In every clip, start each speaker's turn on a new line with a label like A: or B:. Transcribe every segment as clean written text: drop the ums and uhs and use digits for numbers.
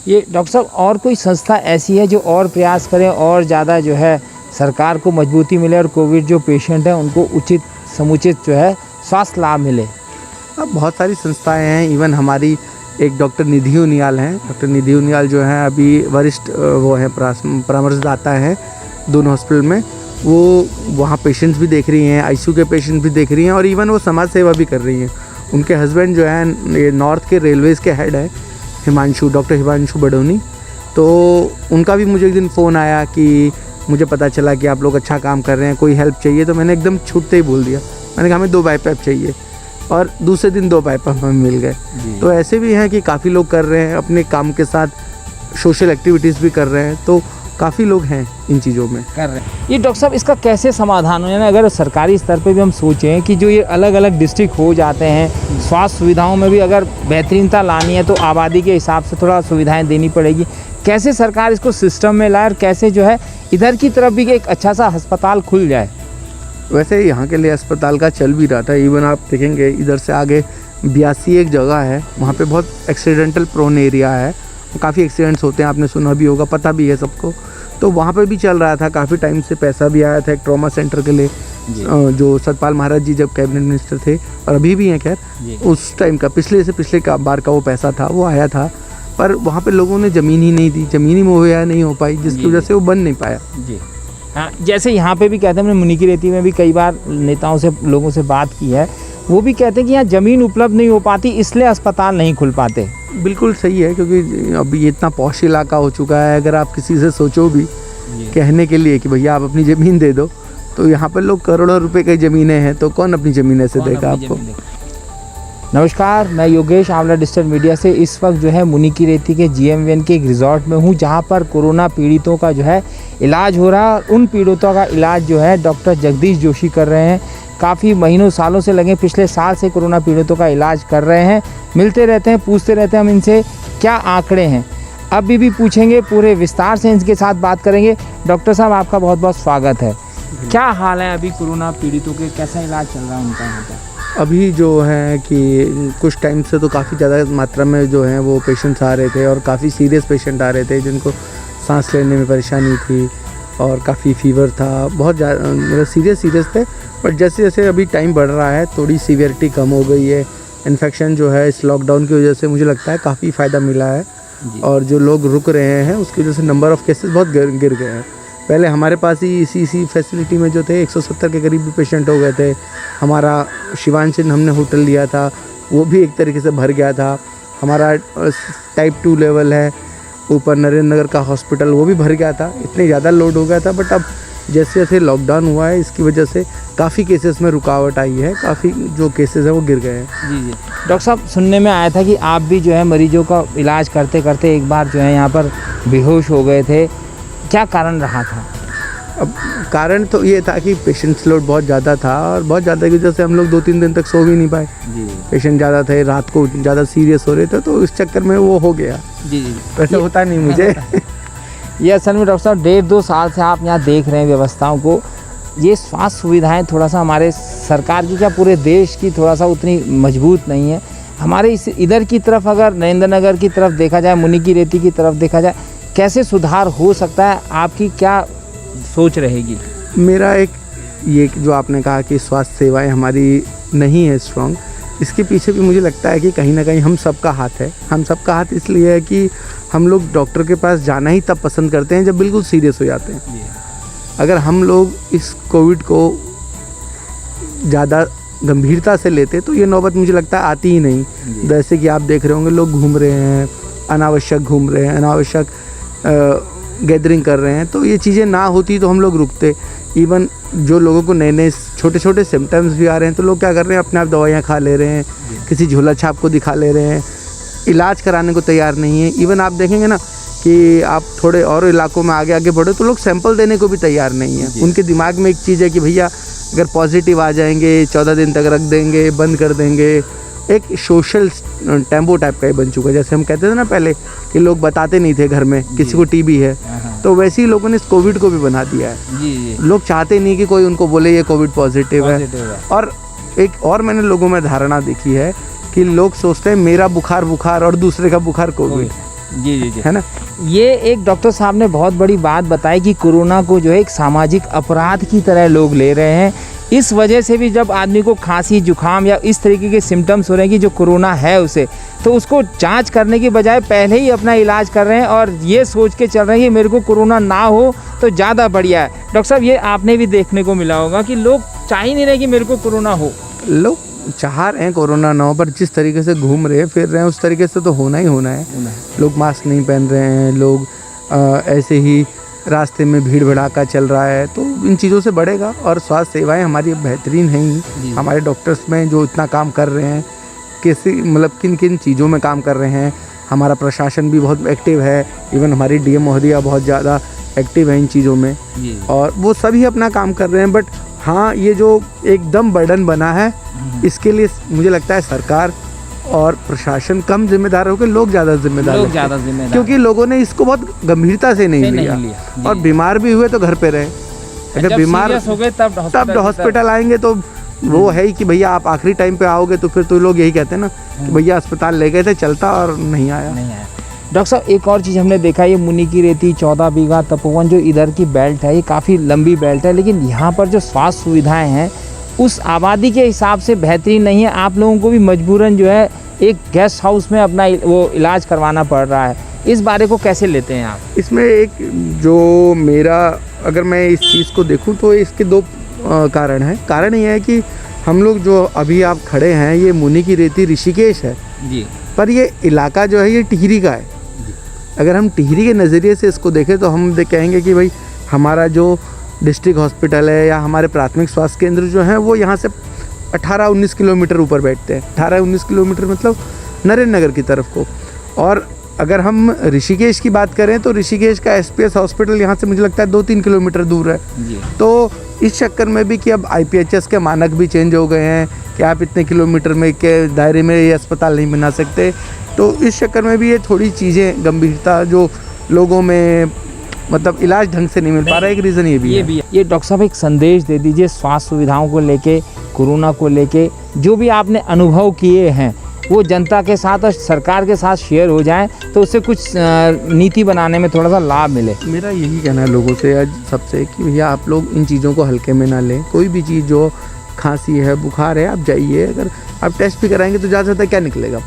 A: ये डॉक्टर साहब और कोई संस्था ऐसी है जो और प्रयास करे और ज़्यादा जो है सरकार को मजबूती मिले और कोविड जो पेशेंट हैं उनको उचित समुचित जो है स्वास्थ्य लाभ मिले?
B: अब बहुत सारी संस्थाएं हैं, इवन हमारी एक डॉक्टर निधि उनियाल हैं। डॉक्टर निधि उनियाल जो हैं अभी वरिष्ठ वो हैं परामर्शदाता हैं दोनों हॉस्पिटल में। वो वहाँ पेशेंट्स भी देख रही हैं, आईसीयू के पेशेंट भी देख रही हैं और इवन वो समाज सेवा भी कर रही हैं। उनके हस्बैंड जो हैं ये नॉर्थ के रेलवेज़ के हेड हैं, डॉक्टर हिमांशु बडोनी। तो उनका भी मुझे एक दिन फ़ोन आया कि मुझे पता चला कि आप लोग अच्छा काम कर रहे हैं, कोई हेल्प चाहिए। तो मैंने एकदम छूटते ही बोल दिया, मैंने कहा हमें 2 बाईपैप चाहिए और दूसरे दिन 2 बाईपैप हमें मिल गए। तो ऐसे भी हैं कि काफ़ी लोग कर रहे हैं, अपने काम के साथ सोशल एक्टिविटीज़ भी कर रहे हैं। तो काफ़ी लोग हैं इन चीज़ों में
A: कर रहे हैं। ये डॉक्टर साहब इसका कैसे समाधान हो? यानी अगर सरकारी स्तर पे भी हम सोचें कि जो ये अलग अलग डिस्ट्रिक्ट हो जाते हैं, स्वास्थ्य सुविधाओं में भी अगर बेहतरीनता लानी है तो आबादी के हिसाब से थोड़ा सुविधाएं देनी पड़ेगी। कैसे सरकार इसको सिस्टम में लाए और कैसे जो है इधर की तरफ भी एक अच्छा सा अस्पताल खुल जाए?
B: वैसे यहाँ के लिए अस्पताल का चल भी रहा था। इवन आप देखेंगे इधर से आगे 82 एक जगह है, वहाँ पे बहुत एक्सीडेंटल प्रोन एरिया है, काफ़ी एक्सीडेंट्स होते हैं, आपने सुना भी होगा, पता भी है सबको। तो वहाँ पे भी चल रहा था, काफ़ी टाइम से पैसा भी आया था एक ट्रॉमा सेंटर के लिए, जो सतपाल महाराज जी जब कैबिनेट मिनिस्टर थे और अभी भी हैं, खैर उस टाइम का पिछले बार का वो पैसा था, वो आया था। पर वहाँ पे लोगों ने ज़मीन ही नहीं दी, ज़मीन ही मुहैया नहीं हो पाई, जिसकी वजह से वो बन नहीं पाया।
A: जी हाँ, जैसे यहाँ पे भी कहते हैं, हमने मुनिकी रेती में भी कई बार नेताओं से लोगों से बात की है, वो भी कहते हैं कि यहाँ ज़मीन उपलब्ध नहीं हो पाती इसलिए अस्पताल नहीं खुल पाते।
B: बिल्कुल सही है, क्योंकि अभी ये इतना पॉश इलाका हो चुका है। अगर आप किसी से सोचो भी कहने के लिए कि भैया आप अपनी ज़मीन दे दो, तो यहाँ पर लोग करोड़ों रुपए की ज़मीनें हैं, तो कौन अपनी ज़मीन ऐसे देगा आपको?
A: नमस्कार, मैं योगेश आंवला डिजिटल मीडिया से इस वक्त जो है मुनिकी रेती के GM1 के एक रिजॉर्ट में हूँ, जहाँ पर कोरोना पीड़ितों का जो है इलाज हो रहा है। उन पीड़ितों का इलाज जो है डॉक्टर जगदीश जोशी कर रहे हैं। काफ़ी महीनों सालों से लगे, पिछले साल से कोरोना पीड़ितों का इलाज कर रहे हैं। मिलते रहते हैं, पूछते रहते हैं हम इनसे क्या आंकड़े हैं, अभी भी पूछेंगे, पूरे विस्तार से इनके साथ बात करेंगे। डॉक्टर साहब आपका बहुत बहुत स्वागत है। क्या हाल है अभी कोरोना पीड़ितों के, कैसा इलाज चल रहा है उनका यहाँ पर?
B: अभी जो है कि कुछ टाइम से तो काफ़ी ज़्यादा मात्रा में जो है वो पेशेंट्स आ रहे थे और काफ़ी सीरियस पेशेंट आ रहे थे, जिनको सांस लेने में परेशानी थी और काफ़ी फीवर था, बहुत ज़्यादा मतलब सीरियस थे। बट जैसे जैसे अभी टाइम बढ़ रहा है थोड़ी सीवियरिटी कम हो गई है। इन्फेक्शन जो है इस लॉकडाउन की वजह से मुझे लगता है काफ़ी फ़ायदा मिला है और जो लोग रुक रहे हैं उसकी वजह से नंबर ऑफ़ केसेस बहुत गिर गए हैं। पहले हमारे पास ही इसी फैसिलिटी में जो थे 170 के करीब भी पेशेंट हो गए थे। हमारा शिवांचल हमने होटल लिया था, वो भी एक तरीके से भर गया था। हमारा टाइप 2 लेवल है ऊपर नरेंद्र नगर का हॉस्पिटल, वो भी भर गया था, इतने ज़्यादा लोड हो गया था। बट अब जैसे जैसे लॉकडाउन हुआ है इसकी वजह से काफ़ी केसेस में रुकावट आई है, काफ़ी जो केसेस हैं वो गिर गए हैं।
A: जी डॉक्टर साहब, सुनने में आया था कि आप भी जो है मरीजों का इलाज करते करते एक बार जो है यहाँ पर बेहोश हो गए थे, क्या कारण रहा था?
B: अब कारण तो ये था कि पेशेंट्स लोड बहुत ज़्यादा था और बहुत ज़्यादा की वजह से हम लोग 2-3 दिन तक सो भी नहीं पाए। पेशेंट ज़्यादा थे, रात को ज़्यादा सीरियस हो रहे थे, तो इस चक्कर में वो हो गया।
A: जी
B: वैसे होता नहीं मुझे।
A: ये असल में डॉक्टर साहब 1.5-2 साल से आप यहाँ देख रहे हैं व्यवस्थाओं को। ये स्वास्थ्य सुविधाएं थोड़ा सा हमारे सरकार की, क्या पूरे देश की, थोड़ा सा उतनी मजबूत नहीं है। हमारे इधर की तरफ अगर नरेंद्र नगर की तरफ देखा जाए, मुनिकी रेती की तरफ देखा जाए, कैसे सुधार हो सकता है, आपकी क्या सोच रहेगी?
B: मेरा एक ये जो आपने कहा कि स्वास्थ्य सेवाएं हमारी नहीं है स्ट्रॉन्ग, इसके पीछे भी मुझे लगता है कि कहीं ना कहीं हम सबका हाथ है। हम सबका हाथ इसलिए है कि हम लोग डॉक्टर के पास जाना ही तब पसंद करते हैं जब बिल्कुल सीरियस हो जाते हैं। अगर हम लोग इस कोविड को ज़्यादा गंभीरता से लेते तो ये नौबत मुझे लगता है आती ही नहीं। जैसे कि आप देख रहे होंगे लोग घूम रहे हैं, अनावश्यक घूम रहे हैं, अनावश्यक गैदरिंग कर रहे हैं, तो ये चीज़ें ना होती तो हम लोग रुकते। इवन जो लोगों को नए छोटे छोटे सिम्टम्स भी आ रहे हैं तो लोग क्या कर रहे हैं, अपने आप दवाइयाँ खा ले रहे हैं, किसी झोला छाप को दिखा ले रहे हैं, इलाज कराने को तैयार नहीं है। इवन आप देखेंगे ना कि आप थोड़े और इलाकों में आगे बढ़े तो लोग सैंपल देने को भी तैयार नहीं है। उनके दिमाग में एक चीज़ है कि भैया अगर पॉजिटिव आ जाएंगे 14 दिन तक रख देंगे, बंद कर देंगे। एक सोशल टेम्पो टाइप का ही बन चुका है। जैसे हम कहते थे ना पहले कि लोग बताते नहीं थे घर में किसी को टीबी है, तो वैसे ही लोगों ने इस कोविड को भी बना दिया है। लोग चाहते नहीं कि कोई उनको बोले ये कोविड पॉजिटिव है। और एक और मैंने लोगों में धारणा देखी है कि लोग सोचते हैं मेरा बुखार और दूसरे का बुखार कोविड।
A: जी जी जी,
B: है ना।
A: ये एक डॉक्टर साहब ने बहुत बड़ी बात बताई कि कोरोना को जो है एक सामाजिक अपराध की तरह लोग ले रहे हैं। इस वजह से भी जब आदमी को खांसी जुकाम या इस तरीके के सिम्टम्स हो रहे हैं कि जो कोरोना है उसे, तो उसको जांच करने की बजाय पहले ही अपना इलाज कर रहे हैं और ये सोच के चल रहे हैं कि मेरे को कोरोना ना हो तो ज़्यादा बढ़िया है। डॉक्टर साहब, ये आपने भी देखने को मिला होगा कि लोग चाह ही नहीं रहे कि मेरे को कोरोना हो।
B: लोग चाह रहे हैं कोरोना ना हो, पर जिस तरीके से घूम रहे हैं फिर रहे हैं उस तरीके से तो होना ही होना है। लोग मास्क नहीं पहन रहे हैं, लोग ऐसे ही रास्ते में भीड़ भड़ाका चल रहा है, तो इन चीज़ों से बढ़ेगा। और स्वास्थ्य सेवाएं हमारी बेहतरीन हैं ही, हमारे डॉक्टर्स में जो इतना काम कर रहे हैं, कैसे मतलब किन किन चीज़ों में काम कर रहे हैं। हमारा प्रशासन भी बहुत एक्टिव है, इवन हमारी डीएम महोदया बहुत ज़्यादा एक्टिव है इन चीज़ों में, और वो सभी अपना काम कर रहे हैं। बट हाँ, ये जो एकदम बर्डन बना है, इसके लिए मुझे लगता है सरकार और प्रशासन कम जिम्मेदार होकर लोग ज़्यादा जिम्मेदार, क्योंकि लोगों ने इसको बहुत गंभीरता से नहीं लिया। और बीमार भी हुए तो घर पे रहे, अगर बीमार
A: हो गए तब
B: हॉस्पिटल आएंगे तो वो है ही कि भैया आप आखिरी टाइम पे आओगे, तो फिर तो लोग यही कहते हैं ना कि भैया अस्पताल ले गए थे चलता और नहीं आया।
A: डॉक्टर साहब, एक और चीज़ हमने देखा, ये मुनि की रेती 14 बीघा तपोवन जो इधर की बेल्ट है, ये काफ़ी लंबी बेल्ट है, लेकिन यहाँ पर जो स्वास्थ्य सुविधाएं हैं उस आबादी के हिसाब से बेहतरीन नहीं है। आप लोगों को भी मजबूरन जो है एक गेस्ट हाउस में अपना वो इलाज करवाना पड़ रहा है। इस बारे को कैसे लेते हैं आप?
B: इसमें एक जो मेरा, अगर मैं इस चीज़ को देखूं तो इसके दो कारण हैं। कारण ये है कि हम लोग जो अभी आप खड़े हैं, ये मुनि की रेती ऋषिकेश है
A: जी,
B: पर ये इलाका जो है ये टिहरी का है। अगर हम टिहरी के नज़रिए से इसको देखें तो हम कहेंगे कि भाई हमारा जो डिस्ट्रिक्ट हॉस्पिटल है या हमारे प्राथमिक स्वास्थ्य केंद्र जो हैं वो यहाँ से 18-19 किलोमीटर ऊपर बैठते हैं। 18-19 किलोमीटर मतलब नरेंद्र नगर की तरफ को। और अगर हम ऋषिकेश की बात करें तो ऋषिकेश का एसपीएस हॉस्पिटल यहाँ से मुझे लगता है 2-3 किलोमीटर दूर है
A: जी।
B: तो इस चक्कर में भी कि अब IPHS के मानक भी चेंज हो गए हैं कि आप इतने किलोमीटर में के दायरे में ये अस्पताल नहीं बना सकते, तो इस चक्कर में भी ये थोड़ी चीज़ें गंभीरता जो लोगों में मतलब इलाज ढंग से नहीं मिल पा रहा है, एक रीज़न ये भी है।
A: ये डॉक्टर साहब एक संदेश दे दीजिए स्वास्थ्य सुविधाओं को लेके, कोरोना को लेके, जो भी आपने अनुभव किए हैं वो जनता के साथ और सरकार के साथ शेयर हो जाएं तो उससे कुछ नीति बनाने में थोड़ा सा लाभ मिले।
B: मेरा यही कहना है लोगों से आज सबसे कि भैया आप लोग इन चीज़ों को हल्के में ना लें। कोई भी चीज़ जो खांसी है, बुखार है, आप जाइए, अगर आप टेस्ट भी कराएंगे तो ज़्यादा क्या निकलेगा,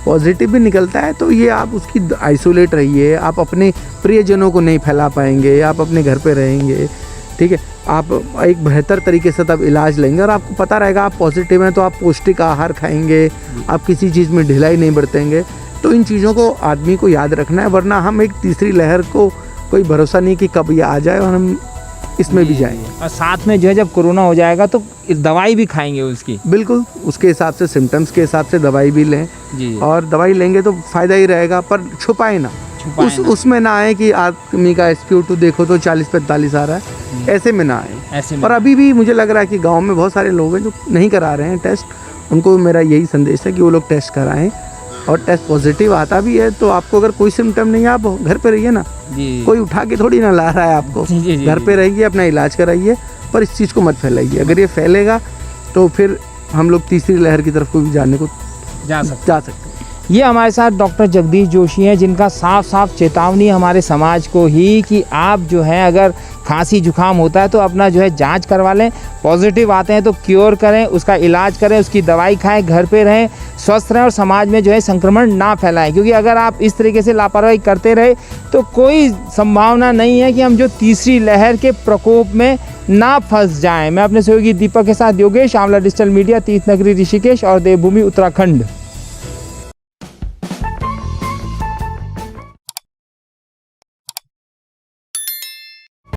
B: पॉजिटिव भी निकलता है, तो ये आप उसकी आइसोलेट रहिए। आप अपने प्रियजनों को नहीं फैला पाएंगे, आप अपने घर पे रहेंगे, ठीक है। आप एक बेहतर तरीके से तब इलाज लेंगे और आपको पता रहेगा आप पॉजिटिव हैं तो आप पौष्टिक आहार खाएंगे, आप किसी चीज़ में ढिलाई नहीं बरतेंगे। तो इन चीज़ों को आदमी को याद रखना है, वरना हम एक तीसरी लहर को कोई भरोसा नहीं कि कब ये आ जाए और हम इसमें भी जाएंगे।
A: और साथ में जो है जब कोरोना हो जाएगा तो दवाई भी खाएंगे उसकी,
B: बिल्कुल उसके हिसाब से, सिम्टम्स के हिसाब से दवाई भी लें
A: जी। और
B: दवाई लेंगे तो फ़ायदा ही रहेगा, पर छुपाए ना, उसमें ना आए कि आदमी का SpO2 देखो तो 40-45 आ रहा है, ऐसे में ना आए। और अभी भी मुझे लग रहा है कि गांव में बहुत सारे लोग हैं जो नहीं करा रहे हैं टेस्ट, उनको मेरा यही संदेश है कि वो लोग टेस्ट कराएं, और टेस्ट पॉजिटिव आता भी है तो आपको अगर कोई सिम्टम नहीं है आप घर पे रहिए ना, कोई उठा के थोड़ी ना ला रहा है आपको, घर पे रहिए, अपना इलाज कराइए, पर इस चीज़ को मत फैलाइए। अगर ये फैलेगा तो फिर हम लोग तीसरी लहर की तरफ को भी जाने को जा सकते हैं।
A: ये हमारे साथ डॉक्टर जगदीश जोशी हैं, जिनका साफ साफ चेतावनी हमारे समाज को ही कि आप जो है अगर खांसी जुकाम होता है तो अपना जो है जांच करवा लें, पॉजिटिव आते हैं तो क्योर करें, उसका इलाज करें, उसकी दवाई खाएं, घर पे रहें, स्वस्थ रहें और समाज में जो है संक्रमण ना फैलाएं। क्योंकि अगर आप इस तरीके से लापरवाही करते रहे तो कोई संभावना नहीं है कि हम जो तीसरी लहर के प्रकोप में ना फंस जाएं। मैं अपने सहयोगी दीपक के साथ योगेश, आंवला डिजिटल मीडिया, तीर्थनगरी ऋषिकेश और देवभूमि उत्तराखंड।